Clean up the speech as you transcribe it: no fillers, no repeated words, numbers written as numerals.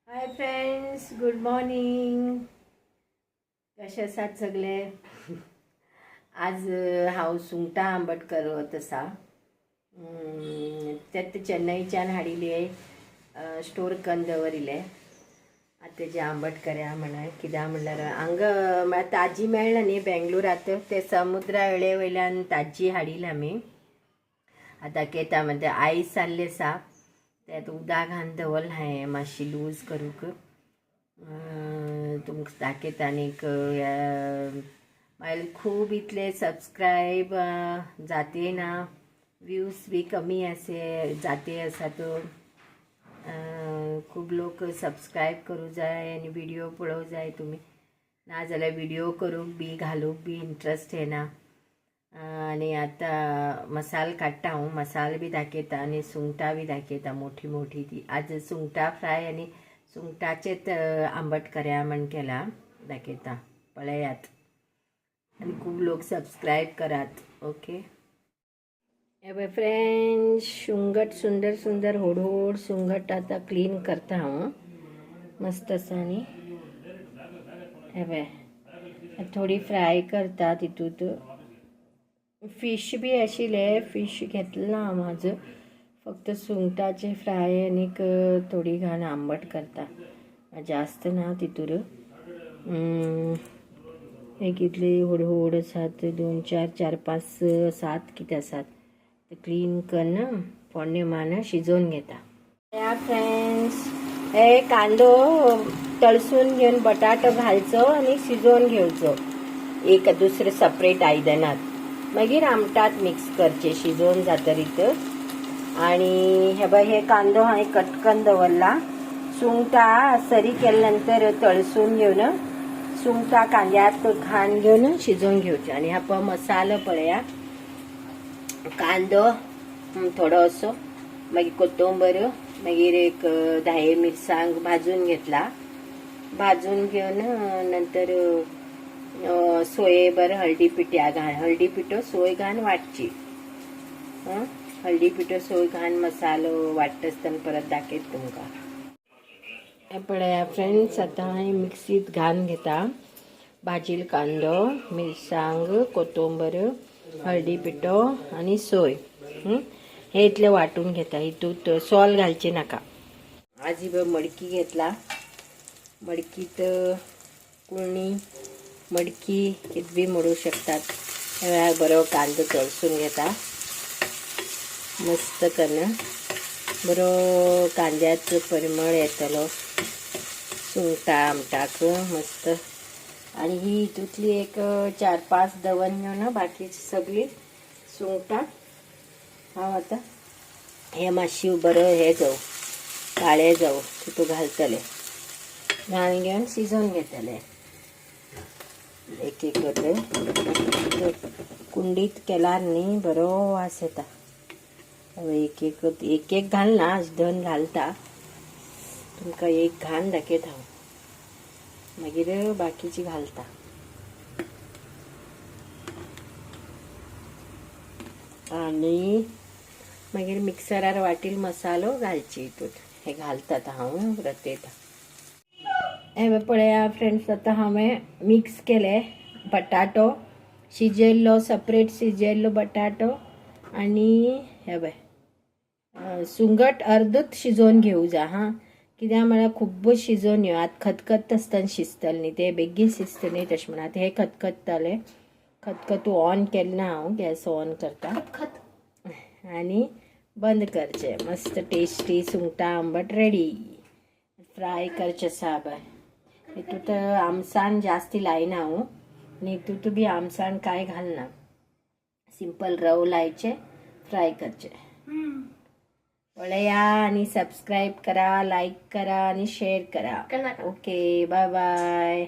Hi friends, good morning. कशे आसात सगळे? आज हांव सुंगटां आंबट करत आसा. त्यात चेन्नईच्यान हाडिल्ले स्टोर करून दवरिल्ले. आतां तेजे आंबट करया म्हणून. कित्याक म्हणल्यार हांगा म्हळ्यार ताजी मेळना न्ही बेंगलोरात. ते समुद्रा वेळे वयल्यान ताजी हाडील आमी. आतां केता म्हणटा आयस जाल्ले आसा, त्यात उदक घालून दवरला हांवें मातशी लूज करूंक. तुमकां दाखयता आनीक म्हाजे खूब इतले सबस्क्रायब जाते ना, व्यूज बी कमी असे जाते आसात. खूब लोक सबस्क्रायब करूं जाय आनी व्हिडिओ पळोवं जाय तुमी. नाजाल्यार व्हिडिओ करूंक बी घालूंक बी इंट्रस्ट येना. आनी आतां मसालो काडटा हांव. मसालो बी दाखयता आनी सुंगटां बी दाखयता मोठी मोठी ती. आज सुंगटां फ्राय आनी सुंगटाचेच आंबट करया म्हण केला. दाखयता, पळयात. आनी खूब लोक सबस्क्रायब करात. ओके. हे पळय फ्रेंड्स, सुंगट सुंदर सुंदर होड सुंगट आतां क्लीन करता हांव मस्त आसा. आनी हे पळय थोडी फ्राय करता. तितूंत फिश बी आशिल्ले, फिश घेतला हांव आज. फक्त सुंगटाचे फ्राय आनीक थोडी घाण आंबट करता. जास्त ना तितूर. एक इतली होड आसात, 2 4 4 5 6 7 कितें आसात. ते क्लीन करून फोण्णे मान शिजोवन घेता. या फ्रेंड्स, हे कांदो तळसून घेवन बटाटो घालचो आनी शिजोवन घेवचो एक दुसरे सेपरेट आयदनात. मागीर आमटात मिक्स करचे शिजोवन जातरीत. आणि हे बघ, हे कांदो हांवें कट करून दवरला. सुंगटां सरी केल्या नंतर तळसून घेवन सुंगटां कांद्यात घाण घेवन शिजोवन घेवचे. आणि हा पळय मसालो पळया. कांदो थोडो असो, मागीर कोथंबीर, मागीर एक 10 मिरसांग भाजून घेतला. भाजून घेवन नंतर सोये बर हळदी पिठ्या घाल, हळदी पिठो सोय घालून वाटची. हळदी पिठो सोय घालून मसालो वाटता आसतना परत दाखयता तुमकां. हे पळया फ्रेंड्स, आतां हांवें मिक्सीत घालून घेता. भाजील कांदो, मिरसांग, कोथंबीर, हळदी पिठो आनी सोय. हे इतले वाटून घेता. हितूंत सोल घालचे नाका. आज ही मडकी घेतला. मडकीत कुळणी, मडकी कितें बी म्हणू शकतात. बरो कांदो तळसून घेता मस्त करून. बरो कांद्याचो परिमळ येतलो सुंगटां आमटाक मस्त. आणि ही हितूंतली एक 4 5 दवरून घेवन बाकीची सगळी सुंगटां हांव आतां हे मातशी बरो हे जावं काळे जावं तितूंत घालतले. घालून घेवन शिजोवन घेतले. एक एक कुंडीत केल्यार न्ही बरो वास येता. एक एक घालना, 2 घालता. तुमकां एक घालून दाखयता हांव, मागीर बाकीची घालता. आनी मागीर मिक्सरार वाटील मसालो घालची हितूंत. हे घालता आतां हांव रतयता. हे पळया फ्रेंड्स, आतां हांवें मिक्स केले. बटाटो शिजयल्लो, सेपरेट शिजयल्लो बटाटो आनी हे पळय सुंगट अर्दूच शिजोवन घेवं जाय. कित्याक म्हळ्यार खूब शिजोवन घेवं. आतां खतखत आसतना शिजतले न्ही, ते बेगीन शिजता न्ही, तशें म्हणून आतां हे खतखत्ताले. खतखतू ऑन केलें ना हांव. गॅस ऑन करता आनी बंद करचे. मस्त टेस्टी सुंगटां आंबट रेडी. फ्राय करचे आसा पळय. हितूंत आमसाण जास्त लायना हांव आनी हितूंत बी आमसाण कांय घालना. सिंपल रव लायचे, फ्राय करचे. पळया आनी सबस्क्रायब करा, लायक करा आनी शेअर करा. Okay, bye bye.